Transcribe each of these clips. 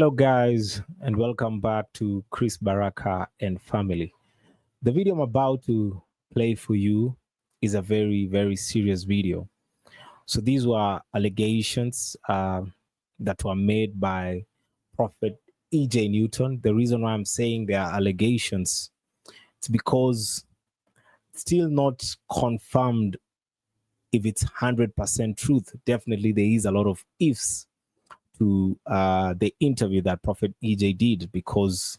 Hello guys, and welcome back to Chris Baraka and family. The video I'm about to play for you is a very serious video. So these were allegations that were made by Prophet E.J. Newton. The reason why I'm saying they are allegations, it's because still not confirmed if it's 100% truth. Definitely there is a lot of ifs to the interview that Prophet EJ did, because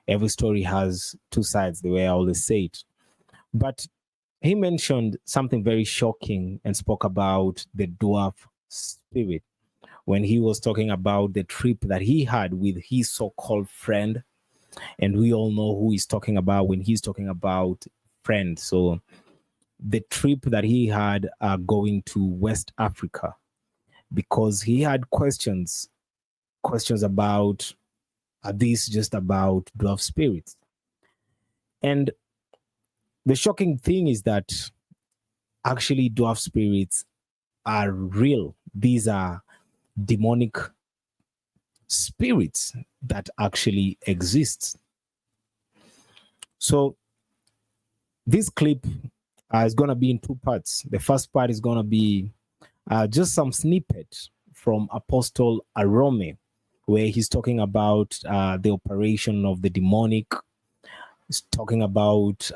every story has two sides, the way I always say it. But he mentioned something very shocking and spoke about the Dwarf Spirit when he was talking about the trip that he had with his so-called friend. And we all know who he's talking about when he's talking about friend. So the trip that he had going to West Africa, because he had questions about, are these just about dwarf spirits? And the shocking thing is that actually dwarf spirits are real. These are demonic spirits that actually exist. So this clip is going to be in two parts. The first part is going to be just some snippet from Apostle Arome, where he's talking about the operation of the demonic. He's talking about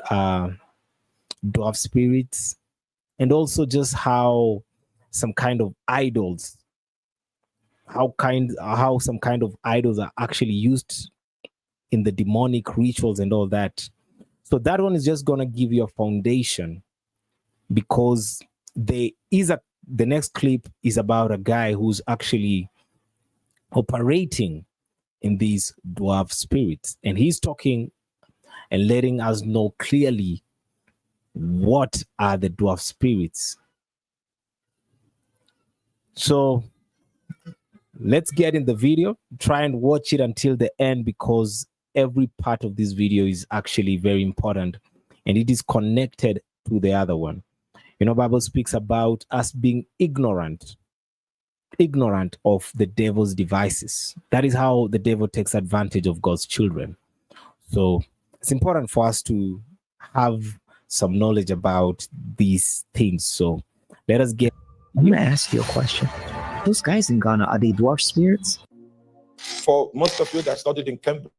dwarf spirits, and also just how some kind of idols, how some kind of idols are actually used in the demonic rituals and all that. So that one is just gonna give you a foundation, because the next clip is about a guy who's actually operating in these dwarf spirits, and he's talking and letting us know clearly what are the dwarf spirits. So let's get in the video. Try and watch it until the end, because every part of this video is actually very important and it is connected to the other one. You know, Bible speaks about us being ignorant of the devil's devices. That is how the devil takes advantage of God's children. So it's important for us to have some knowledge about these things. So let us get. I'm gonna ask you a question. Those guys in Ghana, are they dwarf spirits? For most of you that studied in Cambridge,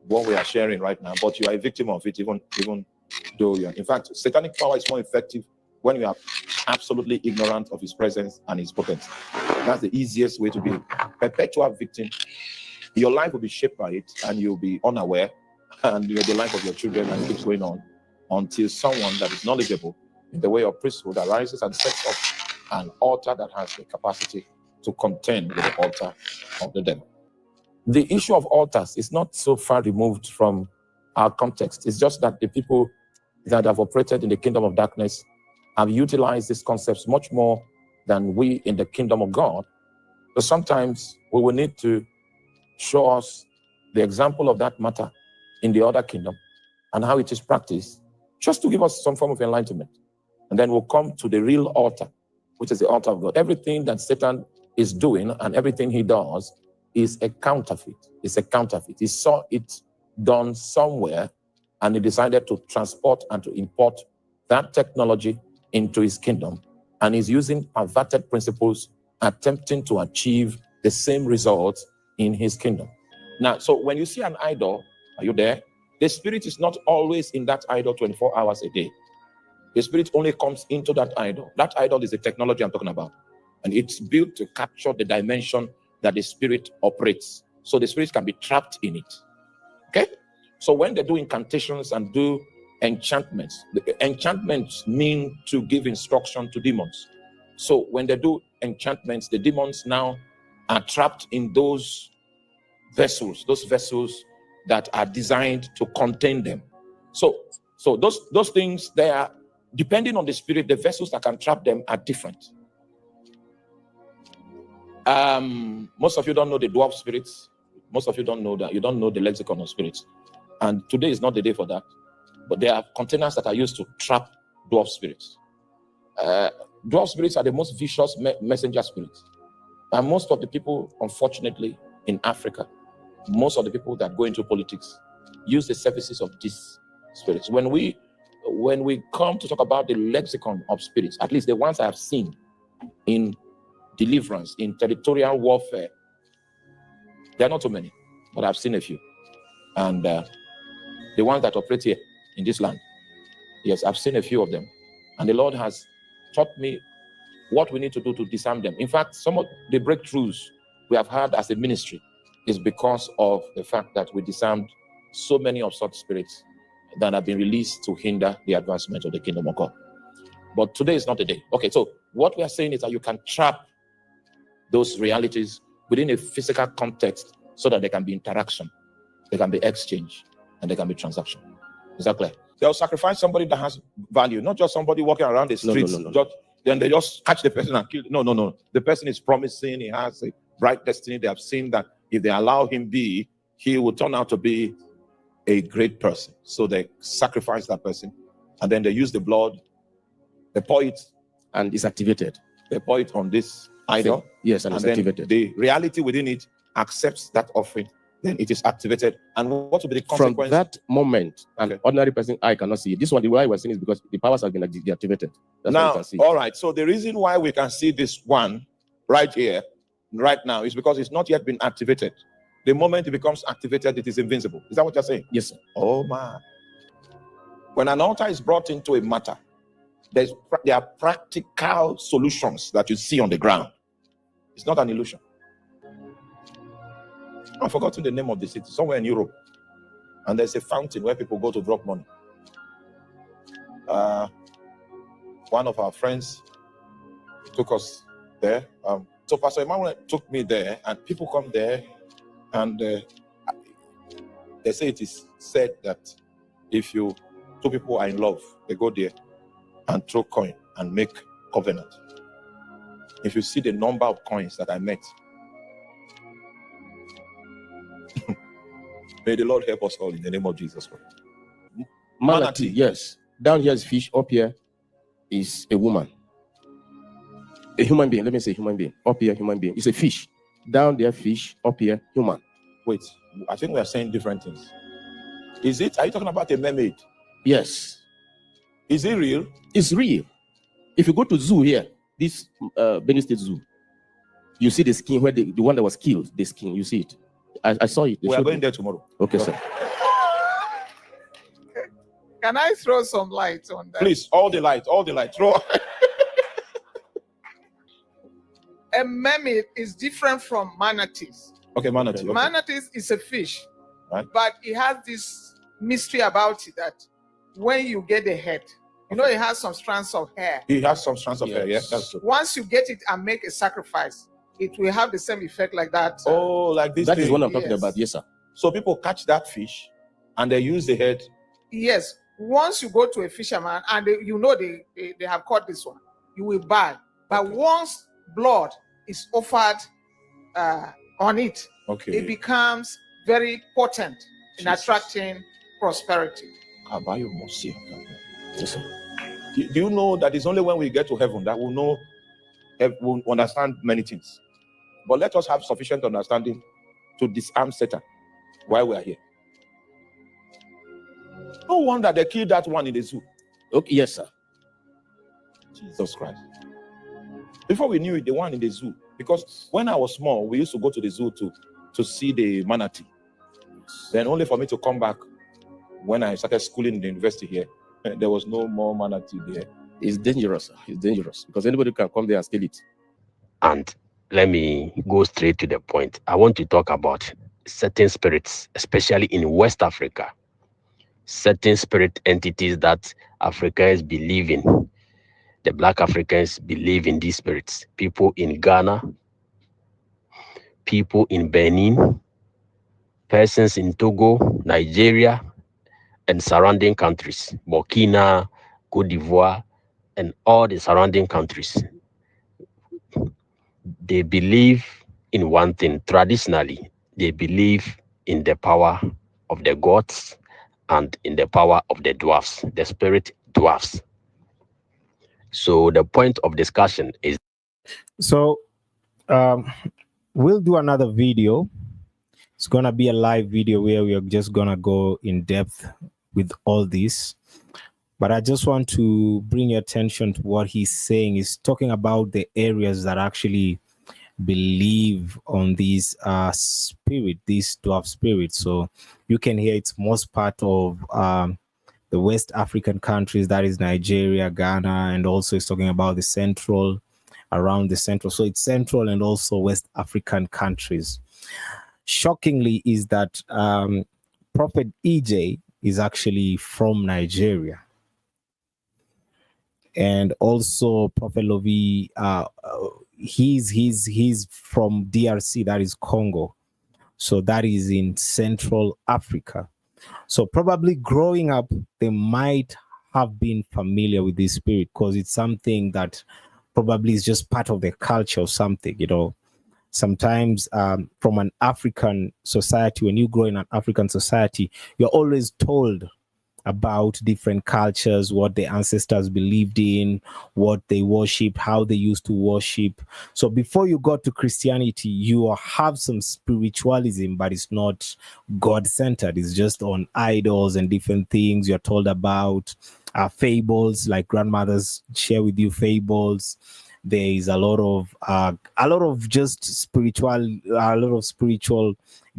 what we are sharing right now, but you are a victim of it, even though you are. In fact, satanic power is more effective when you are absolutely ignorant of his presence and his potency. That's the easiest way to be a perpetual victim. Your life will be shaped by it, and you'll be unaware, and the life of your children, and it keeps going on until someone that is knowledgeable in the way of priesthood arises and sets up an altar that has the capacity to contend with the altar of the devil. The issue of altars is not so far removed from our context. It's just that the people that have operated in the kingdom of darkness have utilized these concepts much more than we in the kingdom of God. But sometimes we will need to show us the example of that matter in the other kingdom and how it is practiced, just to give us some form of enlightenment. And then we'll come to the real altar, which is the altar of God. Everything that Satan is doing and everything he does is a counterfeit. It's a counterfeit. He saw it done somewhere, and he decided to transport and to import that technology into his kingdom. And he's using perverted principles, attempting to achieve the same results in his kingdom. Now, so when you see an idol, are you there? The spirit is not always in that idol 24 hours a day. The spirit only comes into that idol. That idol is the technology I'm talking about. And it's built to capture the dimension that the spirit operates. So the spirit can be trapped in it. Okay? So when they do incantations and do enchantments, the enchantments mean to give instruction to demons. So when they do enchantments, the demons now are trapped in those vessels that are designed to contain them. So those things, they are, depending on the spirit, the vessels that can trap them are different. Most of you don't know the dwarf spirits. Most of you don't know that. You don't know the lexicon of spirits. And today is not the day for that. But there are containers that are used to trap dwarf spirits. Dwarf spirits are the most vicious messenger spirits. And most of the people, unfortunately, in Africa, most of the people that go into politics use the services of these spirits. When we come to talk about the lexicon of spirits, at least the ones I have seen in deliverance, in territorial warfare, there are not too many, but I've seen a few. And the ones that operate here in this land, yes, I've seen a few of them. And the Lord has taught me what we need to do to disarm them. In fact, some of the breakthroughs we have had as a ministry is because of the fact that we disarmed so many of such spirits that have been released to hinder the advancement of the kingdom of God. But today is not the day. Okay, so what we are saying is that you can trap those realities within a physical context so that there can be interaction, there can be exchange, and there can be transaction. Is that clear? They'll sacrifice somebody that has value, not just somebody walking around the streets. No. Then they just catch the person and kill. No. The person is promising, he has a bright destiny. They have seen that if they allow him be, he will turn out to be a great person. So they sacrifice that person, and then they use the blood, they pour it, and it's activated. They pour it on this idol. Yes, and it's activated. The reality within it accepts that offering, then it is activated. And what will be the consequence? From that moment, an ordinary person, I cannot see it. This one, the way I was seeing is because the powers have been deactivated. That's now, all right. So the reason why we can see this one right here, right now, is because it's not yet been activated. The moment it becomes activated, it is invincible. Is that what you're saying? Yes, sir. Oh, man. When an altar is brought into a matter, there are practical solutions that you see on the ground. It's not an illusion. I've forgotten the name of the city, somewhere in Europe. And there's a fountain where people go to drop money. One of our friends took us there. So Pastor Emmanuel took me there, and people come there, and they say it is said that if two people are in love, they go there and throw coin and make covenant. If you see the number of coins that I met, may the Lord help us all in the name of Jesus Christ. MR.TEE, yes. Down here is fish. Up here is a woman. A human being. Let me say human being. Up here, human being. It's a fish. Down there, fish. Up here, human. Wait, I think we are saying different things. Are you talking about a mermaid? Yes. Is it real? It's real. If you go to zoo here, this Benue State Zoo, you see the skin where the one that was killed, the skin, you see it. I saw it. We are going there tomorrow. Okay, sir. Can I throw some light on that? Please, all the light. Throw. A mermaid is different from manatees. Okay, manatee. Okay. Manatees is a fish, right? But it has this mystery about it that when you get the head, you know, it has some strands of hair. It has some strands of hair, yes. That's true. Once you get it and make a sacrifice, it will have the same effect like that. Oh, like this. That is what I'm talking about. Yes, sir. So people catch that fish and they use the head. Yes. Once you go to a fisherman and they have caught this one, you will buy. But once blood is offered on it, it becomes very potent in attracting prosperity. Yes, do you know that it's only when we get to heaven that we'll understand many things? But let us have sufficient understanding to disarm Satan while we are here. No wonder they killed that one in the zoo. Okay, yes, sir. Jesus Christ. Before we knew it, the one in the zoo. Because when I was small, we used to go to the zoo to see the manatee. Then only for me to come back when I started schooling in the university here, there was no more manatee there. It's dangerous. It's dangerous because anybody can come there and steal it. And let me go straight to the point. I want to talk about certain spirits, especially in West Africa. Certain spirit entities that Africans believe in. The Black Africans believe in these spirits. People in Ghana, people in Benin, persons in Togo, Nigeria, and surrounding countries, Burkina, Cote d'Ivoire, and all the surrounding countries. They believe in one thing. Traditionally, they believe in the power of the gods and in the power of the dwarfs, the spirit dwarfs. So the point of discussion is So we'll do another video. It's gonna be a live video where we are just gonna go in depth with all this. But I just want to bring your attention to what he's saying. He's talking about the areas that actually believe on these spirit, these dwarf spirits. So you can hear it's most part of the West African countries, that is Nigeria, Ghana, and also it's talking about the central, around the central. So it's central and also West African countries. Shockingly is that Prophet EJ is actually from Nigeria. And also Prophet Lovy, he's from DRC, that is Congo. So that is in Central Africa. So probably growing up, they might have been familiar with this spirit because it's something that probably is just part of their culture or something, you know. Sometimes from an African society, when you grow in an African society, you're always told about different cultures, what the ancestors believed in, what they worship, how they used to worship. So before you got to Christianity, you have some spiritualism, but it's not God-centered. It's just on idols and different things. You're told about fables, like grandmothers share with you fables. There is a lot of just spiritual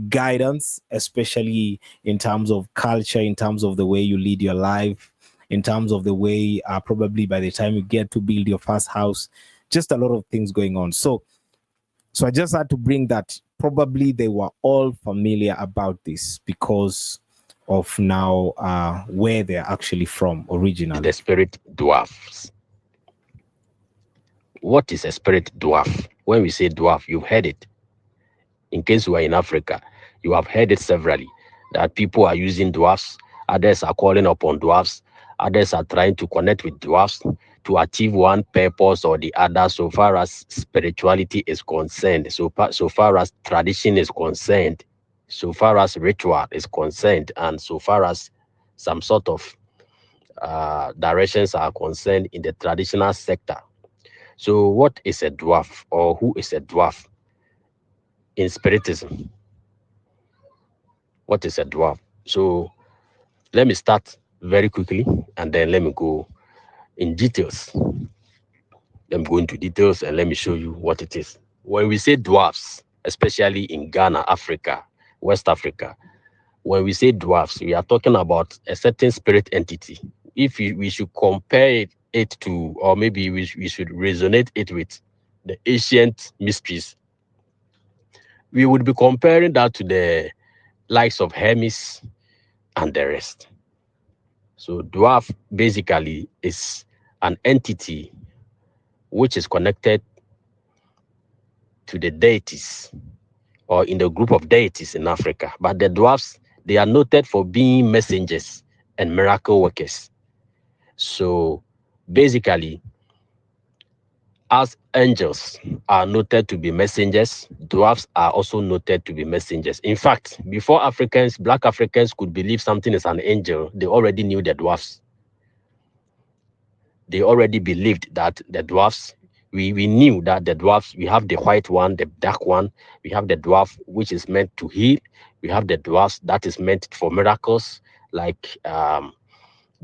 guidance, especially in terms of culture, in terms of the way you lead your life, in terms of the way probably by the time you get to build your first house, just a lot of things going on. So I just had to bring that. Probably they were all familiar about this because of now where they're actually from originally. the spirit dwarfs. What is a spirit dwarf? When we say dwarf, you've heard it. In case you are in Africa, you have heard it severally, that people are using dwarfs, others are calling upon dwarfs, others are trying to connect with dwarfs to achieve one purpose or the other, so far as spirituality is concerned, so far as tradition is concerned, so far as ritual is concerned, and so far as some sort of directions are concerned in the traditional sector. So what is a dwarf, or who is a dwarf in spiritism? What is a dwarf? So let me start very quickly and then let me go in details. Let me go into details and let me show you what it is. When we say dwarfs, especially in Ghana, Africa, West Africa, when we say dwarfs, we are talking about a certain spirit entity. If we should compare it to, or maybe we should resonate it with the ancient mysteries, we would be comparing that to the likes of Hermes and the rest. So dwarf basically is an entity which is connected to the deities or in the group of deities in Africa. But the dwarfs, they are noted for being messengers and miracle workers. So basically, as angels are noted to be messengers, dwarfs are also noted to be messengers. In fact, before Black Africans could believe something is an angel, they already knew the dwarfs. They already believed that the dwarfs, we knew that the dwarfs, we have the white one, the dark one, we have the dwarf which is meant to heal, we have the dwarfs that is meant for miracles, like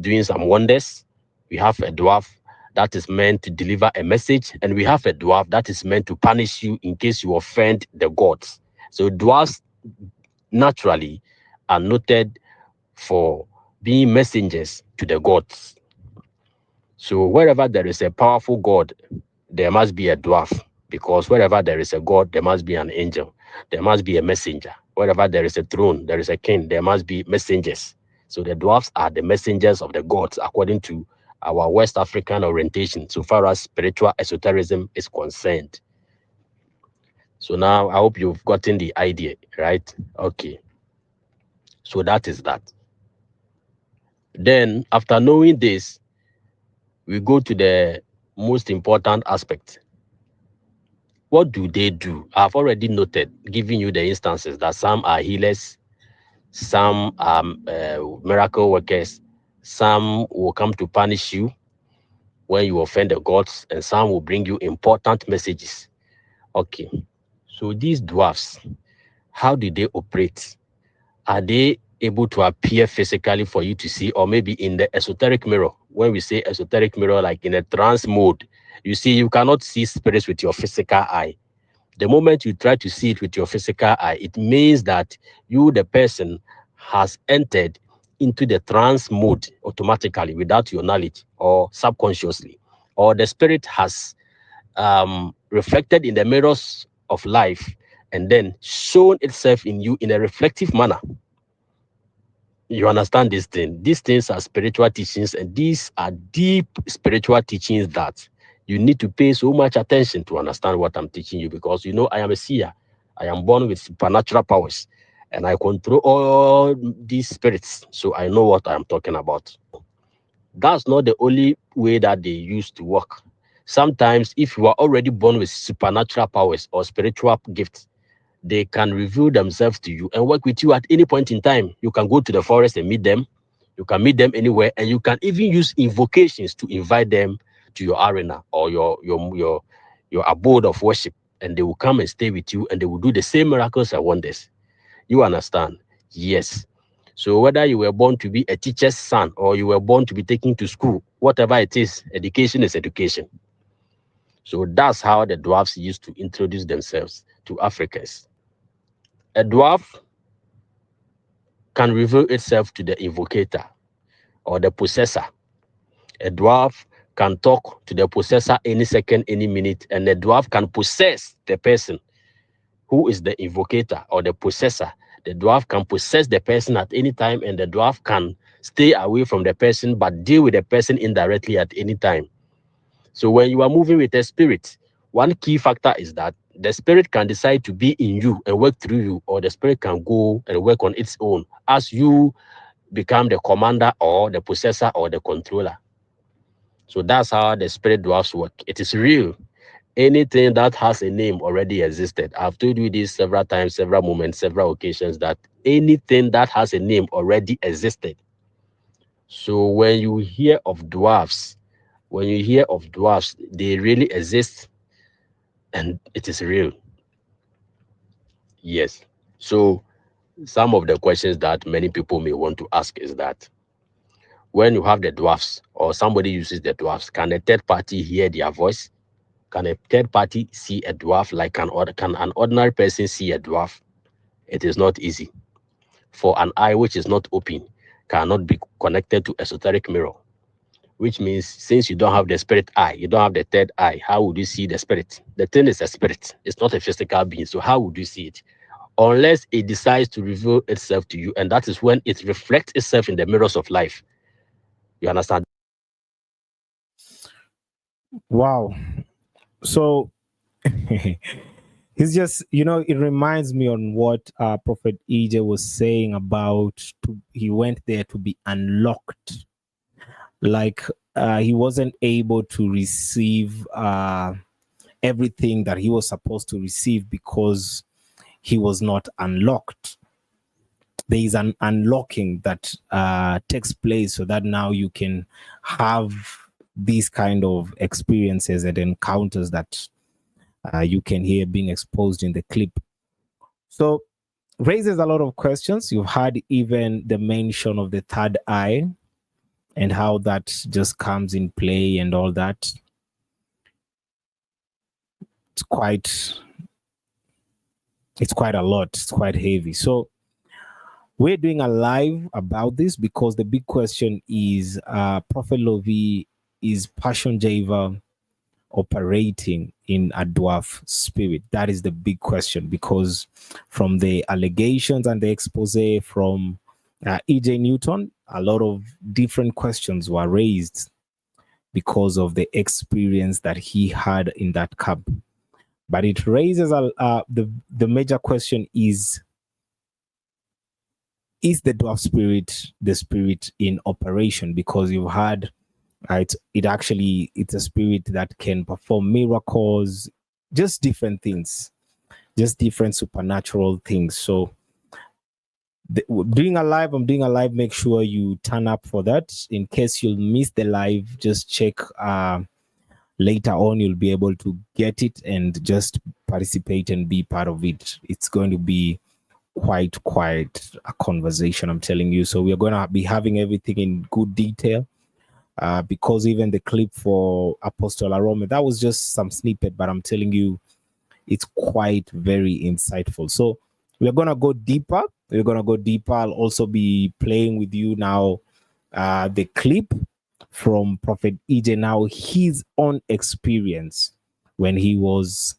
doing some wonders. We have a dwarf that is meant to deliver a message, and we have a dwarf that is meant to punish you in case you offend the gods. So dwarfs naturally are noted for being messengers to the gods. So wherever there is a powerful god, there must be a dwarf, because wherever there is a god, there must be an angel. There must be a messenger. Wherever there is a throne, there is a king, there must be messengers. So the dwarfs are the messengers of the gods, according to our West African orientation, so far as spiritual esotericism is concerned. So now I hope you've gotten the idea, right? Okay. So that is that. Then after knowing this, we go to the most important aspect. What do they do? I've already noted, giving you the instances that some are healers, some are miracle workers, some will come to punish you, when you offend the gods, and some will bring you important messages. Okay, so these dwarfs, how do they operate? Are they able to appear physically for you to see, or maybe in the esoteric mirror? When we say esoteric mirror, like in a trance mode, you see, you cannot see spirits with your physical eye. The moment you try to see it with your physical eye, it means that you, the person, has entered into the trance mode automatically without your knowledge or subconsciously, or the spirit has reflected in the mirrors of life and then shown itself in you in a reflective manner. You understand this thing? These things are spiritual teachings, and these are deep spiritual teachings that you need to pay so much attention to understand what I'm teaching you, because you know I am a seer. I am born with supernatural powers, and I control all these spirits, so I know what I'm talking about. That's not the only way that they used to work. Sometimes, if you are already born with supernatural powers or spiritual gifts, they can reveal themselves to you and work with you at any point in time. You can go to the forest and meet them. You can meet them anywhere, and you can even use invocations to invite them to your arena or your abode of worship, and they will come and stay with you, and they will do the same miracles and wonders. You understand? Yes. So whether you were born to be a teacher's son or you were born to be taken to school, whatever it is, education is education. So that's how the dwarfs used to introduce themselves to Africans. A dwarf can reveal itself to the invocator or the possessor. A dwarf can talk to the possessor any second, any minute, and the dwarf can possess the person who is the invocator or the possessor. The dwarf can possess the person at any time, and the dwarf can stay away from the person but deal with the person indirectly at any time. So when you are moving with a spirit, one key factor is that the spirit can decide to be in you and work through you, or the spirit can go and work on its own as you become the commander or the possessor or the controller. So that's how the spirit dwarfs work. It is real. Anything that has a name already existed. I've told you this several times, several moments, several occasions, that anything that has a name already existed. So when you hear of dwarfs, they really exist, and it is real. Yes. So some of the questions that many people may want to ask is that when you have the dwarfs or somebody uses the dwarfs, can a third party hear their voice? Can a third party see a dwarf? Like can an ordinary person see a dwarf? It is not easy. For an eye which is not open cannot be connected to esoteric mirror, which means since you don't have the spirit eye, you don't have the third eye, how would you see the spirit? The thing is a spirit. It's not a physical being. So how would you see it? Unless it decides to reveal itself to you, and that is when it reflects itself in the mirrors of life. You understand? Wow. So he's just, it reminds me on what Prophet EJ was saying about he went there to be unlocked. Like he wasn't able to receive everything that he was supposed to receive because he was not unlocked. There is an unlocking that takes place so that now you can have these kind of experiences and encounters that you can hear being exposed in the clip. So raises a lot of questions. You've had even the mention of the third eye and how that just comes in play and all that. It's quite a lot. It's quite heavy. So we're doing a live about this because the big question is Prophet Lovy, is Passion Java operating in a dwarf spirit? That is the big question, because from the allegations and the expose from EJ Newton, a lot of different questions were raised because of the experience that he had in that camp. But it raises the major question is the dwarf spirit the spirit in operation? Because you've had it's a spirit that can perform miracles, just different things, just different supernatural things. So doing a live. I'm doing a live. Make sure you turn up for that. In case you'll miss the live, just check later on. You'll be able to get it and just participate and be part of it. It's going to be quite a conversation, I'm telling you. So we're going to be having everything in good detail, because even the clip for Apostle Arome, that was just some snippet, but I'm telling you, it's quite very insightful. So we're going to go deeper. I'll also be playing with you now the clip from Prophet EJ, now his own experience when he was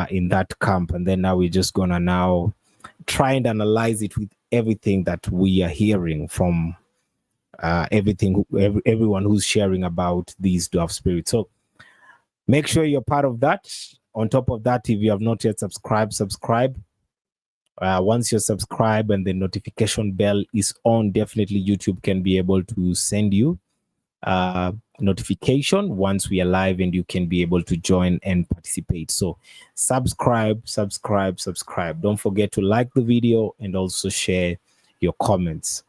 in that camp. And then now we're just going to now try and analyze it with everything that we are hearing from everyone who's sharing about these dwarf spirits. So make sure you're part of that. On top of that, if you have not yet subscribe. Once you're subscribed and the notification bell is on, definitely YouTube can be able to send you notification once we are live, and you can be able to join and participate. So subscribe. Don't forget to like the video and also share your comments.